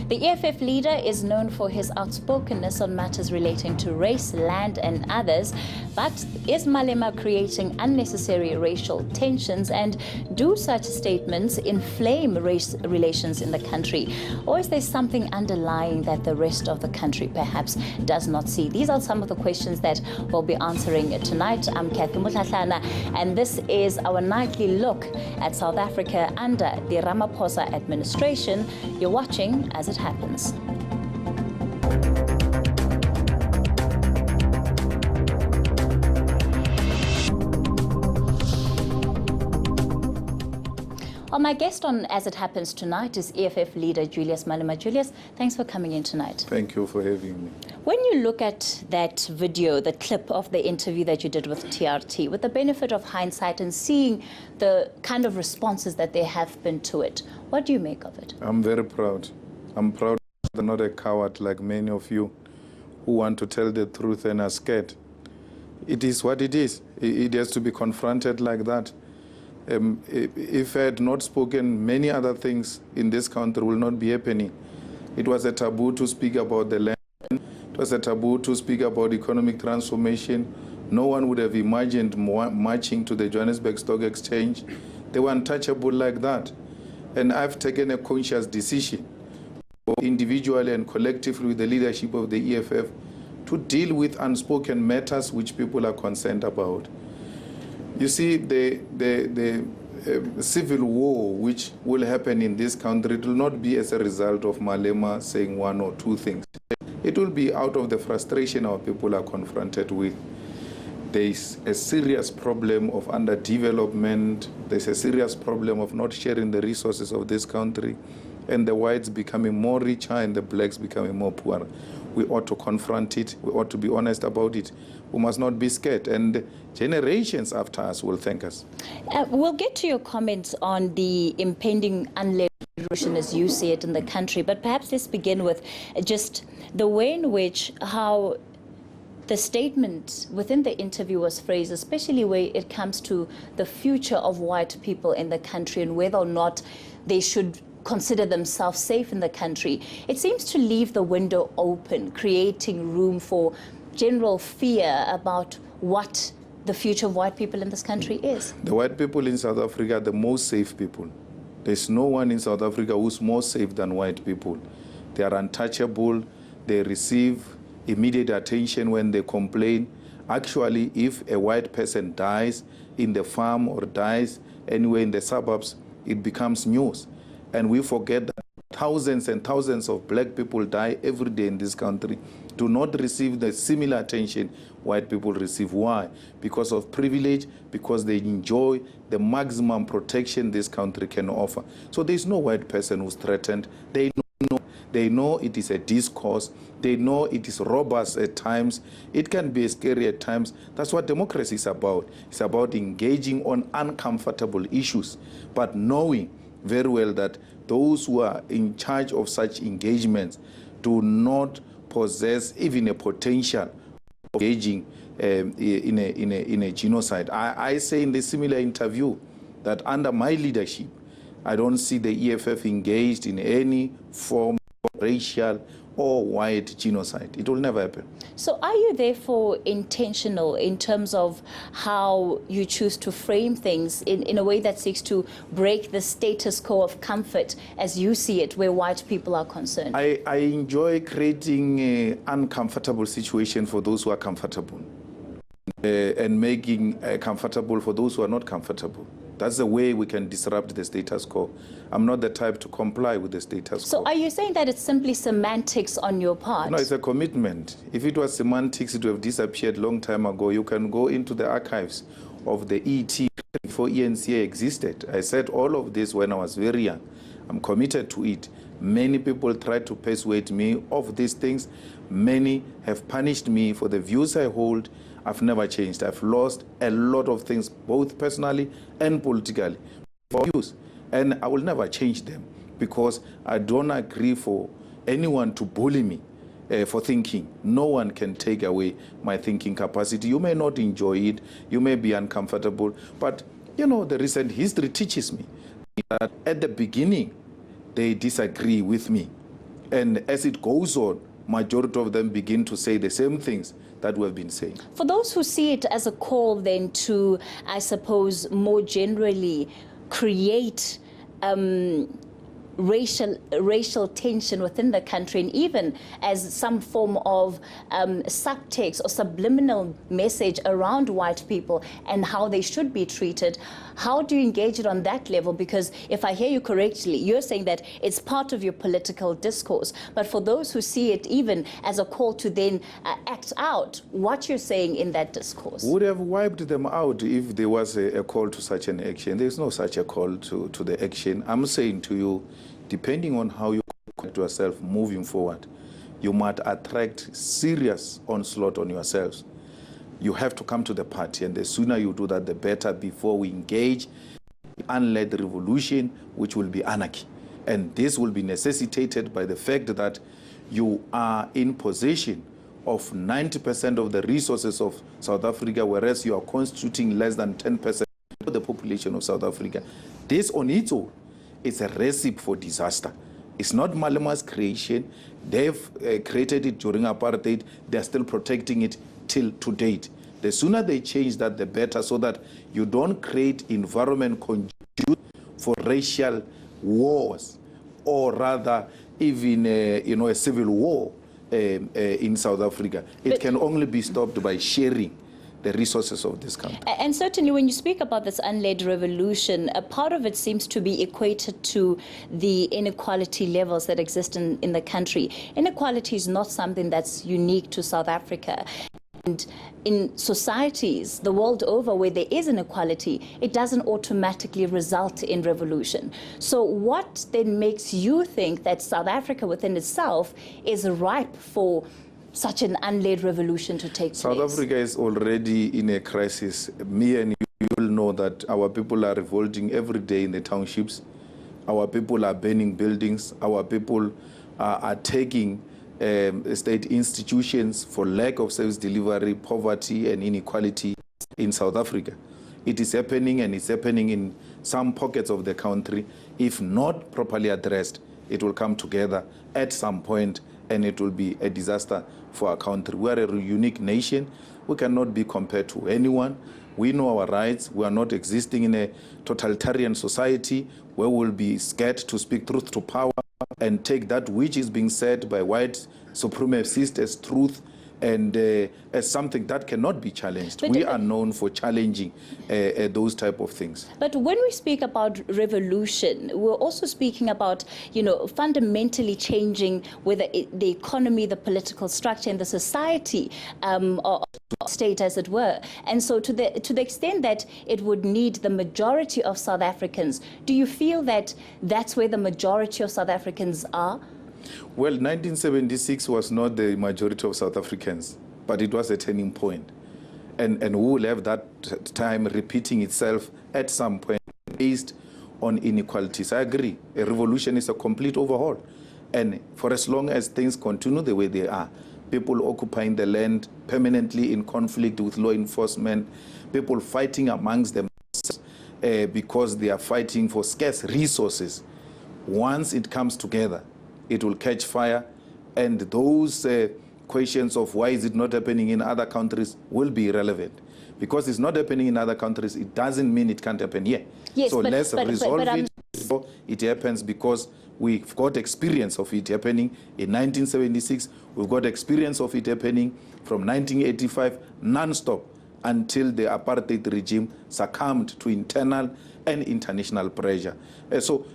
The EFF leader is known for his outspokenness on matters relating to race, land, and others. But is Malema creating unnecessary racial tensions, and do such statements inflame race relations in the country? Or is there something underlying that the rest of the country perhaps does not see? These are some of the questions that we'll be answering tonight. I'm Cathy Mohlahlana, and this is our nightly look at South Africa under the Ramaphosa administration. You're watching As It Happens. Well, my guest on As It Happens tonight is EFF leader Julius Malema. Julius, thanks for coming in tonight. Thank you for having me. When you look at that video, the clip of the interview that you did with TRT, with the benefit of hindsight and seeing the kind of responses that there have been to it, what do you make of it? I'm very proud. I'm proud that I'm not a coward like many of you who want to tell the truth and are scared. It is what it is. It has to be confronted like that. If I had not spoken, many other things in this country will not be happening. It was a taboo to speak about the land. It was a taboo to speak about economic transformation. No one would have imagined marching to the Johannesburg Stock Exchange. They were untouchable like that. And I've taken a conscious decision, individually and collectively with the leadership of the EFF, to deal with unspoken matters which people are concerned about. You see, the civil war which will happen in this country, it will not be as a result of Malema saying one or two things. It will be out of the frustration our people are confronted with. There is a serious problem of underdevelopment. There's a serious problem of not sharing the resources of this country, and the whites becoming more richer and the blacks becoming more poor. We ought to confront it. We ought to be honest about it. We must not be scared, and generations after us will thank us. We'll get to your comments on the impending unled revolution as you see it in the country, but perhaps let's begin with just the way in which how the statement within the interview was phrased, especially where it comes to the future of white people in the country and whether or not they should consider themselves safe in the country. It seems to leave the window open, creating room for general fear about what the future of white people in this country is. The white people in South Africa are the most safe people. There's no one in South Africa who's more safe than white people. They are untouchable. They receive immediate attention when they complain. Actually, if a white person dies in the farm or dies anywhere in the suburbs, it becomes news. And we forget that thousands and thousands of black people die every day in this country, do not receive the similar attention white people receive. Why? Because of privilege, because they enjoy the maximum protection this country can offer. So there's no white person who's threatened. They know it is a discourse. They know it is robust at times. It can be scary at times. That's what democracy is about. It's about engaging on uncomfortable issues, but knowing very well that those who are in charge of such engagements do not possess even a potential of engaging in a genocide. I say in the similar interview that under my leadership, I don't see the EFF engaged in any form of racial or white genocide. It will never happen. So are you therefore intentional in terms of how you choose to frame things in a way that seeks to break the status quo of comfort as you see it where white people are concerned? I enjoy creating an uncomfortable situation for those who are comfortable and making comfortable for those who are not comfortable. That's the way we can disrupt the status quo. I'm not the type to comply with the status quo. So are you saying that it's simply semantics on your part? No, it's a commitment. If it was semantics, it would have disappeared a long time ago. You can go into the archives of the ET before eNCA existed. I said all of this when I was very young. I'm committed to it. Many people tried to persuade me of these things. Many have punished me for the views I hold. I've never changed. I've lost a lot of things, both personally and politically, for views. And I will never change them because I don't agree for anyone to bully me for thinking. No one can take away my thinking capacity. You may not enjoy it. You may be uncomfortable. But, you know, the recent history teaches me that at the beginning, they disagree with me. And as it goes on, majority of them begin to say the same things that we have been saying. For those who see it as a call then to, I suppose, more generally create racial tension within the country, and even as some form of subtext or subliminal message around white people and how they should be treated, how do you engage it on that level? Because if I hear you correctly, you're saying that it's part of your political discourse. But for those who see it even as a call to then act out what you're saying in that discourse. Would have wiped them out if there was a call to such an action. There's no such a call to the action. I'm saying to you, depending on how you conduct yourself moving forward, you might attract serious onslaught on yourselves. You have to come to the party, and the sooner you do that, the better, before we engage in unled revolution, which will be anarchy. And this will be necessitated by the fact that you are in possession of 90% of the resources of South Africa, whereas you are constituting less than 10% of the population of South Africa. This on its own is a recipe for disaster. It's not Malema's creation. They've created it during apartheid. They're still protecting it till to date. The sooner they change that, the better, so that you don't create environment conducive for racial wars, or rather even a civil war in South Africa. It can only be stopped by sharing the resources of this country. And certainly when you speak about this unled revolution, a part of it seems to be equated to the inequality levels that exist in the country. Inequality is not something that's unique to South Africa. And in societies the world over where there is inequality, it doesn't automatically result in revolution. So what then makes you think that South Africa within itself is ripe for such an unled revolution to take place? South Africa is already in a crisis. Me and you will know that our people are revolting every day in the townships. Our people are burning buildings. Our people are taking state institutions for lack of service delivery, poverty and inequality in South Africa. It is happening, and it's happening in some pockets of the country. If not properly addressed, it will come together at some point, and it will be a disaster for our country. We are a unique nation. We cannot be compared to anyone. We know our rights. We are not existing in a totalitarian society where we'll be scared to speak truth to power and take that which is being said by white supremacists as truth and as something that cannot be challenged. We are known for challenging those type of things. But when we speak about revolution, we're also speaking about, fundamentally changing whether the economy, the political structure, and the society or state, as it were. And so to the extent that it would need the majority of South Africans, do you feel that that's where the majority of South Africans are? Well, 1976 was not the majority of South Africans, but it was a turning point. And we will have that time repeating itself at some point based on inequalities. I agree. A revolution is a complete overhaul. And for as long as things continue the way they are, people occupying the land permanently in conflict with law enforcement, people fighting amongst themselves because they are fighting for scarce resources, once it comes together, it will catch fire, and those questions of why is it not happening in other countries will be irrelevant. Because it's not happening in other countries, it doesn't mean it can't happen here. Yes, so let's resolve but it. It happens because we've got experience of it happening in 1976. We've got experience of it happening from 1985 non-stop until the apartheid regime succumbed to internal and international pressure. So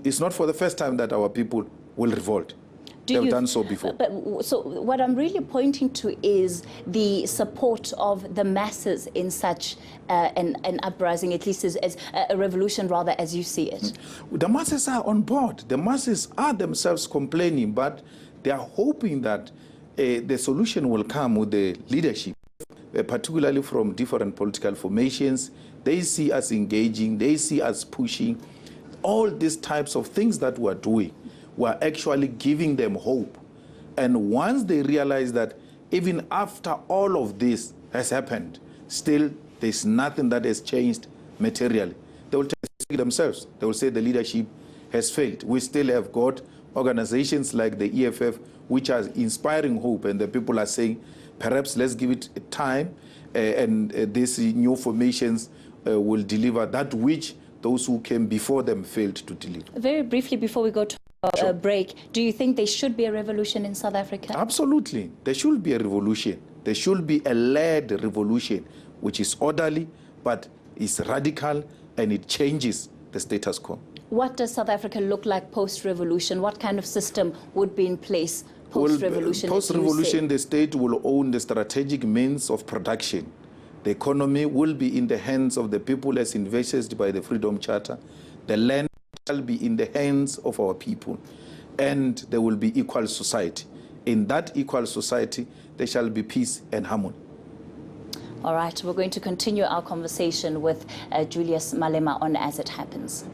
it's not for the first time that our people will revolt. They've done so before. So what I'm really pointing to is the support of the masses in such an uprising, at least as a revolution, rather, as you see it. The masses are on board. The masses are themselves complaining, but they are hoping that the solution will come with the leadership, particularly from different political formations. They see us engaging. They see us pushing. All these types of things that we're doing, we're actually giving them hope. And once they realize that even after all of this has happened, still there's nothing that has changed materially, they will take themselves. They will say the leadership has failed. We still have got organizations like the EFF, which are inspiring hope, and the people are saying, perhaps let's give it time, and these new formations will deliver that which those who came before them failed to deliver. Very briefly, before we go to a break, do you think there should be a revolution in South Africa? Absolutely. There should be a revolution. There should be a led revolution, which is orderly, but is radical, and it changes the status quo. What does South Africa look like post-revolution? What kind of system would be in place post-revolution? Post-revolution, the state will own the strategic means of production. The economy will be in the hands of the people as envisaged by the Freedom Charter. The land shall be in the hands of our people. And there will be equal society. In that equal society, there shall be peace and harmony. All right, we're going to continue our conversation with Julius Malema on As It Happens.